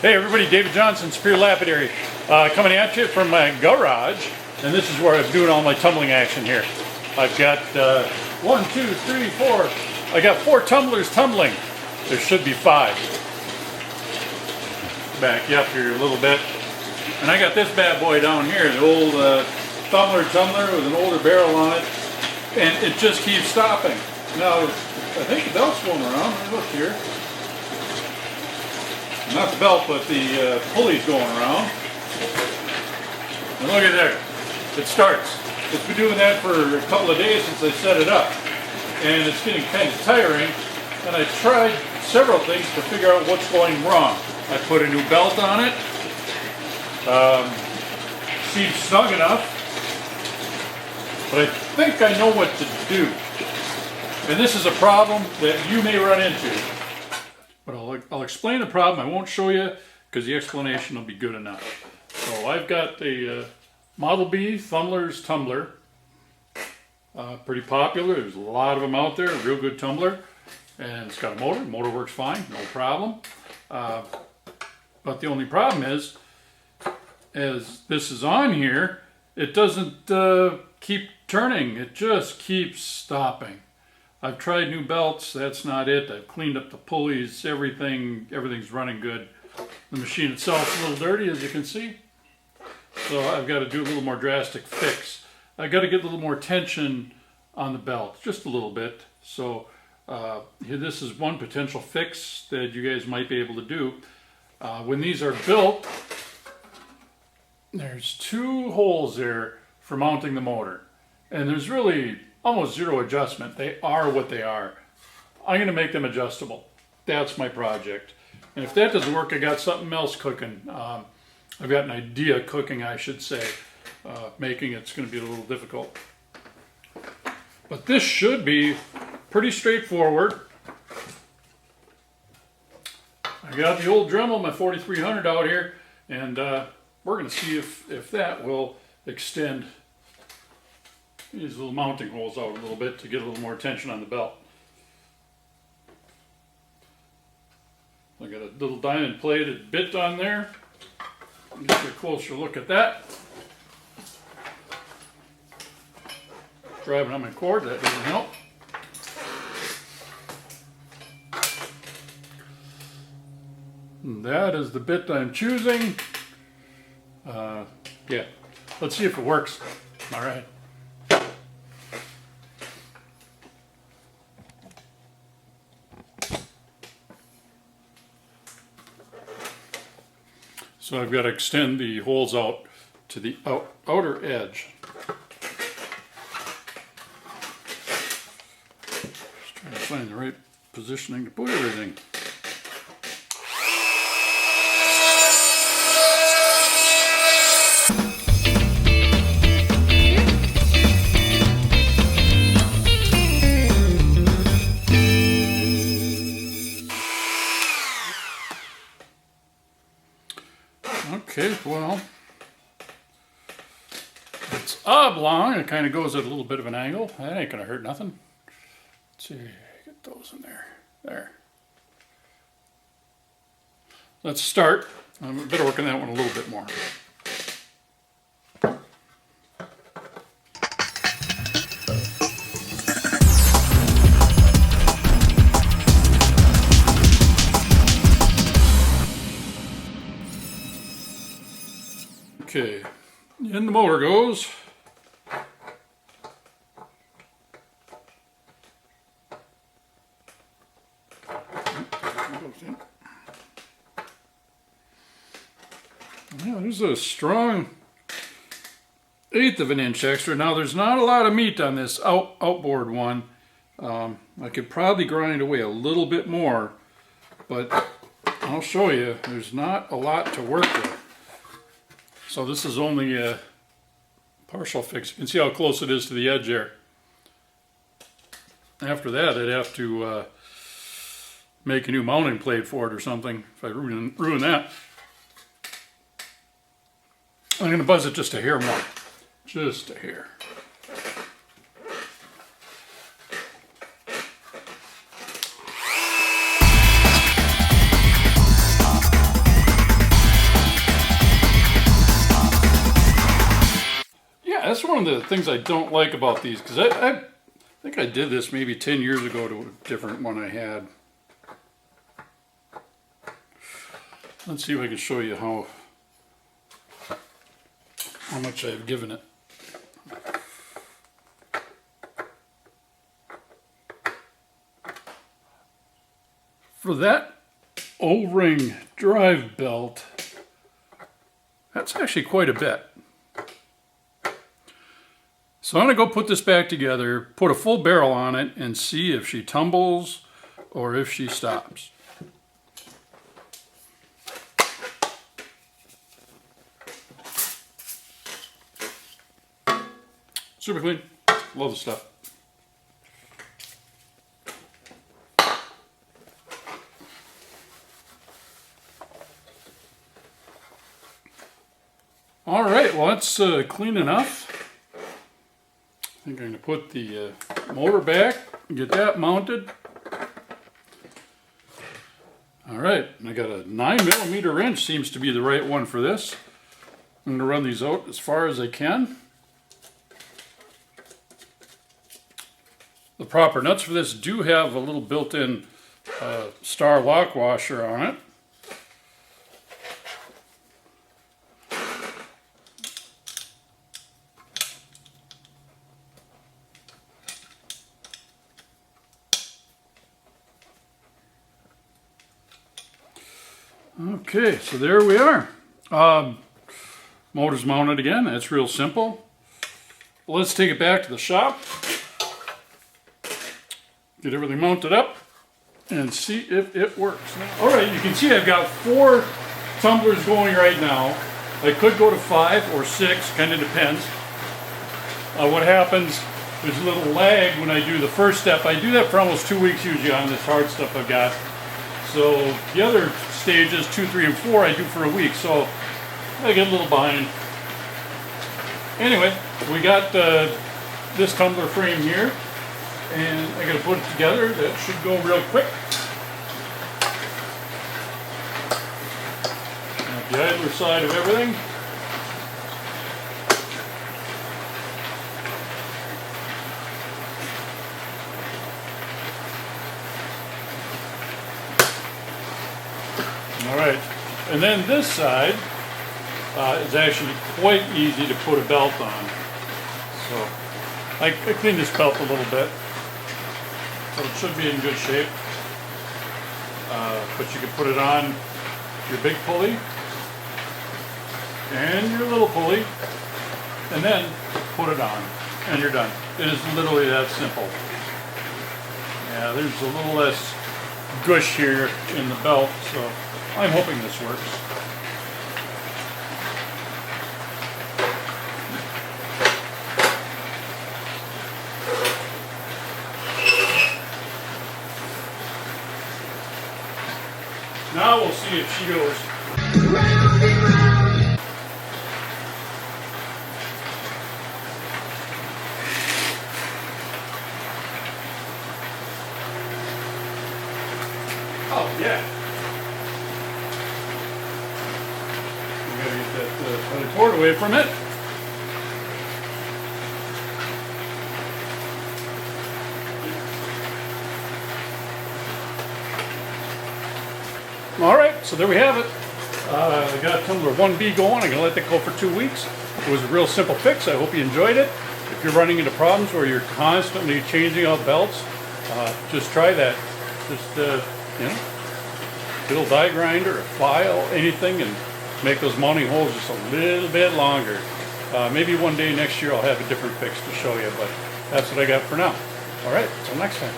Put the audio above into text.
Hey everybody, David Johnson, Superior Lapidary, coming at you from my garage, and this is where I'm doing all my tumbling action here. I've got 1, 2, 3, 4, I got 4 tumblers tumbling. There should be 5. Back you up here a little bit. And I got this bad boy down here, the old Tumbler with an older barrel on it, and it just keeps stopping. Now, I think the belt's going around. Let me look here. Not the belt, but the pulley's going around. And look at there. It starts. It's been doing that for a couple of days since I set it up. And it's getting kind of tiring. And I tried several things to figure out what's going wrong. I put a new belt on it. Seems snug enough. But I think I know what to do. And this is a problem that you may run into. But I'll explain the problem. I won't show you because the explanation will be good enough. So I've got the Model B Thumler's Tumbler. Pretty popular. There's a lot of them out there. Real good tumbler. And it's got a motor. The motor works fine. No problem. But the only problem is, as this is on here, it doesn't keep turning. It just keeps stopping. I've tried new belts, that's not it. I've cleaned up the pulleys, everything's running good. The machine itself is a little dirty, as you can see. So I've got to do a little more drastic fix. I've got to get a little more tension on the belt, just a little bit. So here, this is one potential fix that you guys might be able to do. When these are built, there's 2 holes there for mounting the motor. And there's really almost zero adjustment. They are what they are. I'm going to make them adjustable. That's my project. And if that doesn't work, I got something else cooking. I've got an idea cooking, I should say. Making it's going to be a little difficult. But this should be pretty straightforward. I got the old Dremel, my 4300 out here, and we're going to see if that will extend these little mounting holes out a little bit to get a little more tension on the belt. I got a little diamond plated bit on there. Get you a closer look at that. Driving on my cord, that doesn't help. And that is the bit I'm choosing. Yeah, let's see if it works. All right. So I've got to extend the holes out to the outer edge. Just trying to find the right positioning to put everything. Okay, well, it's oblong. It kind of goes at a little bit of an angle. That ain't going to hurt nothing. Let's see, get those in there. There. Let's start. I better work on that one a little bit more. Okay, in the motor goes. Yeah, there's a strong 1/8 of an inch extra. Now there's not a lot of meat on this outboard one. I could probably grind away a little bit more, but I'll show you, there's not a lot to work with. So this is only a partial fix. You can see how close it is to the edge there. After that, I'd have to make a new mounting plate for it or something if I ruin that. I'm going to buzz it just a hair more. Just a hair. one of the things I don't like about these, because I think I did this maybe 10 years ago to a different one I had. Let's see if I can show you how much I've given it. For that O-ring drive belt, that's actually quite a bit. So I'm going to go put this back together, put a full barrel on it, and see if she tumbles or if she stops. Super clean. Love the stuff. All right, well, that's clean enough. I think I'm going to put the motor back and get that mounted. All right, and I got a 9mm wrench, seems to be the right one for this. I'm going to run these out as far as I can. The proper nuts for this do have a little built-in star lock washer on it. Okay, so there we are. Motor's mounted again. That's real simple. Let's take it back to the shop. Get everything mounted up and see if it works. All right, you can see I've got 4 tumblers going right now. I could go to 5 or 6, kind of depends. What happens, there's a little lag when I do the first step. I do that for almost 2 weeks usually on this hard stuff I've got. So the other stages, 2, 3, and 4, I do for a week. So I get a little behind. Anyway, we got this tumbler frame here. And I gotta put it together. That should go real quick. Got the idler side of everything. All right, and then this side is actually quite easy to put a belt on. So I cleaned this belt a little bit. So it should be in good shape, but you can put it on your big pulley and your little pulley, and then put it on, and you're done. It is literally that simple. Yeah, there's a little less gush here in the belt, so I'm hoping this works. Now we'll see if she goes round and round. Oh yeah. We gotta get that cord away from it. All right, so there we have it. I got Tumbler 1B going. I'm going to let that go for 2 weeks. It was a real simple fix. I hope you enjoyed it. If you're running into problems where you're constantly changing out belts, just try that. Just, you know, little die grinder, a file, anything, and make those mounting holes just a little bit longer. Maybe one day next year I'll have a different fix to show you, but that's what I got for now. All right, until next time.